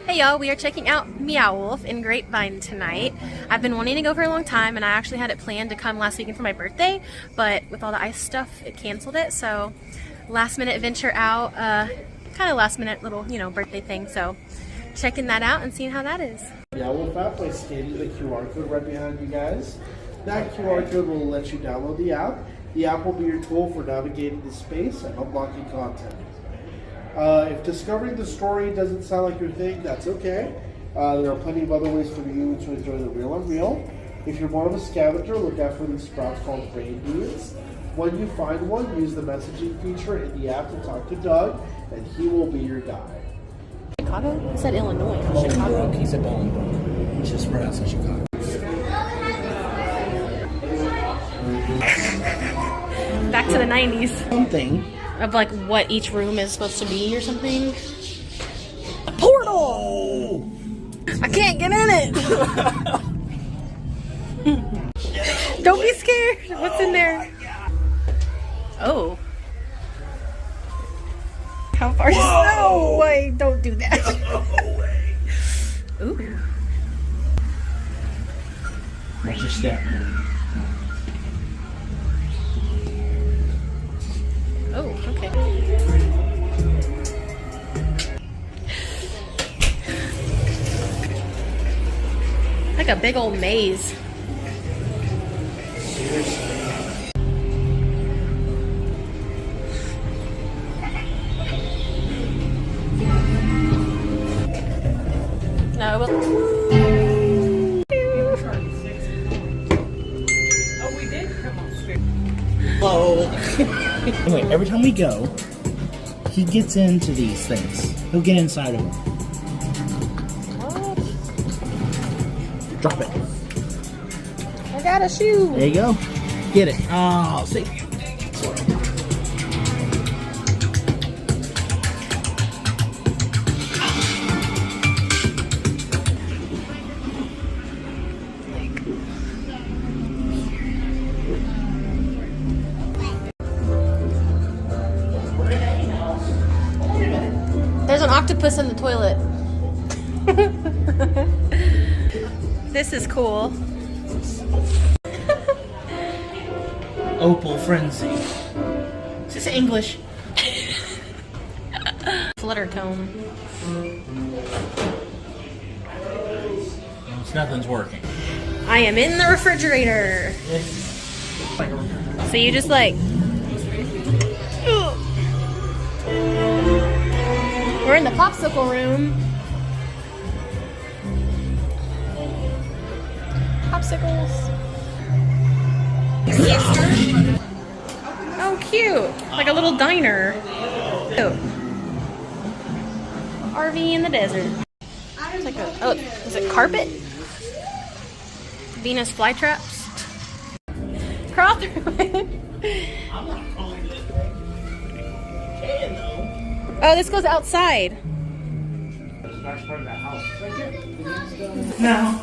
Hey y'all, we are checking out Meow Wolf in Grapevine tonight. I've been wanting to go for a long time, and I actually had it planned to come last weekend for my birthday, but with all the ice stuff, it canceled it. So last minute venture out, kind of last minute little, birthday thing. So checking that out and seeing how that is. Meow Wolf app by scanning the QR code right behind you guys. That QR code will let you download the app. The app will be your tool for navigating the space and unlocking content. If discovering the story doesn't sound like your thing, that's okay. There are plenty of other ways for you to enjoy the real unreal. If you're more of a scavenger, look out for these sprouts called brain beans. When you find one, use the messaging feature in the app to talk to Doug, and he will be your guide. Chicago? I said Illinois. Chicago. He said Bolingbrook, which is right outside Chicago. Back to the 90s. Something. Of like what each room is supposed to be or something. A portal! Oh. I can't get in it! Don't be scared. What's in there? Oh. How far? No way! Don't do that. Ooh. Watch your step. Oh, okay. Like a big old maze. No, but Hello. Anyway, every time we go, he gets into these things. He'll get inside of them. what? Drop it. I got a shoe. There you go. Get it. Oh, see. There's an octopus in the toilet. This is cool. Opal Frenzy. Is this English? Flutter cone. Nothing's working. I am in the refrigerator. So you just like... We're in the popsicle room. Popsicles. Oh, cute. Like a little diner. Oh. RV in the desert. It's like a, oh, is it carpet? Venus flytraps. Crawl through it. Oh, this goes outside. No.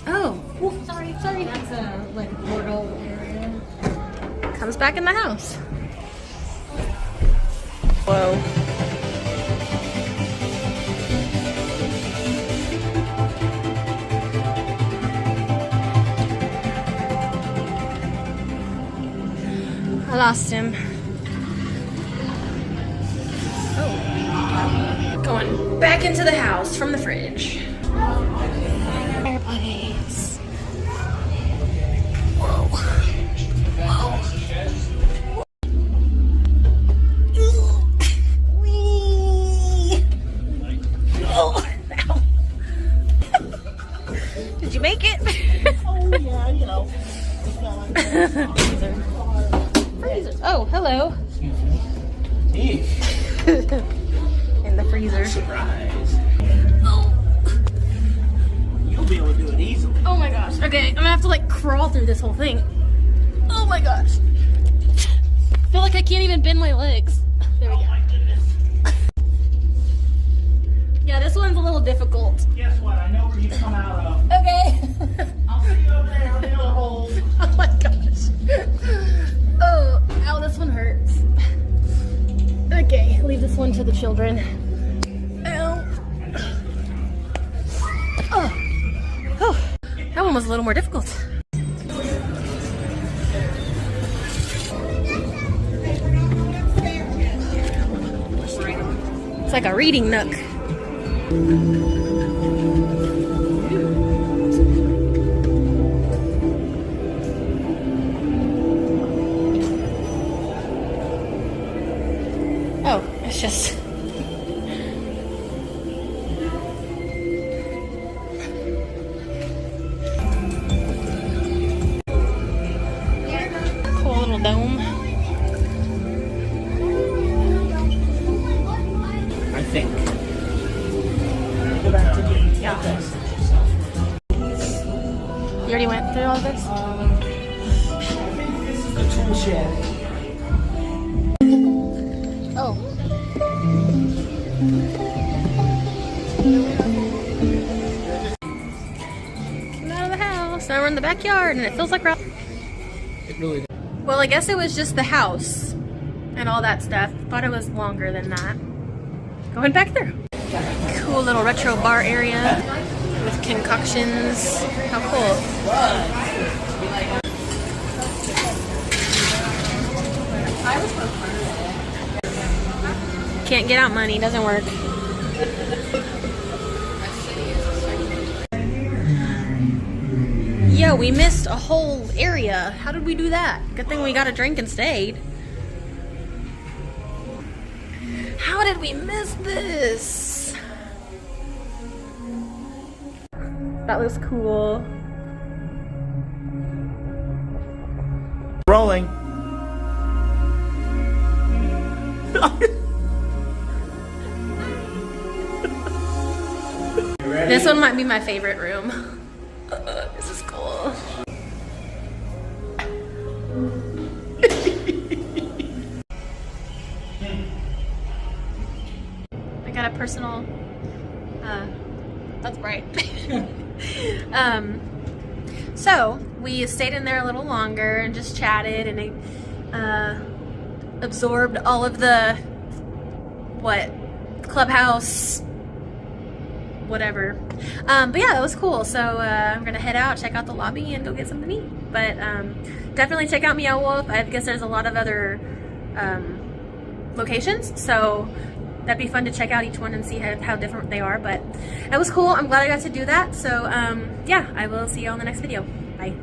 Oh, sorry. That's a portal area. Comes back in the house. Whoa. I lost him. Oh. Going back into the house from the fridge. Fireplace. Whoa. Wee. Oh, ow. Did you make it? Oh, yeah, Freezer. Oh, hello. Eek. In the freezer. Surprise. You'll be able to do it easily. Oh my gosh. Okay, I'm gonna have to like crawl through this whole thing. Oh my gosh. I feel like I can't even bend my legs. There we go. Yeah, this one's a little difficult. Guess what? I know where you come out of. Okay. I'll see you over there on the other hole. Oh my gosh. Oh, ow, this one hurts. this one to the children. Ow. Oh. Oh. That one was a little more difficult. It's like a reading nook. Oh, it's just... cool little dome. I think. Go back to the Yeah. You already went through all of this? the tool shed. Oh. Came out of the house. Now we're in the backyard and it feels like... It really does. Well, I guess it was just the house and all that stuff. Thought it was longer than that. Going back through. Cool little retro bar area with concoctions. How cool. Can't get out money, doesn't work. Yo, we missed a whole area. How did we do that? Good thing we got a drink and stayed. How did we miss this? That looks cool. Rolling. This one might be my favorite room. This is cool. I got a personal, that's bright. So we stayed in there a little longer and just chatted and absorbed all of the, clubhouse, whatever. But yeah, that was cool. So I'm gonna head out, check out the lobby, and go get something to eat. But definitely check out Meow Wolf. I guess there's a lot of other locations, so that'd be fun to check out each one and see how different they are. But it was cool. I'm glad I got to do that. So yeah, I will see you on the next video. Bye.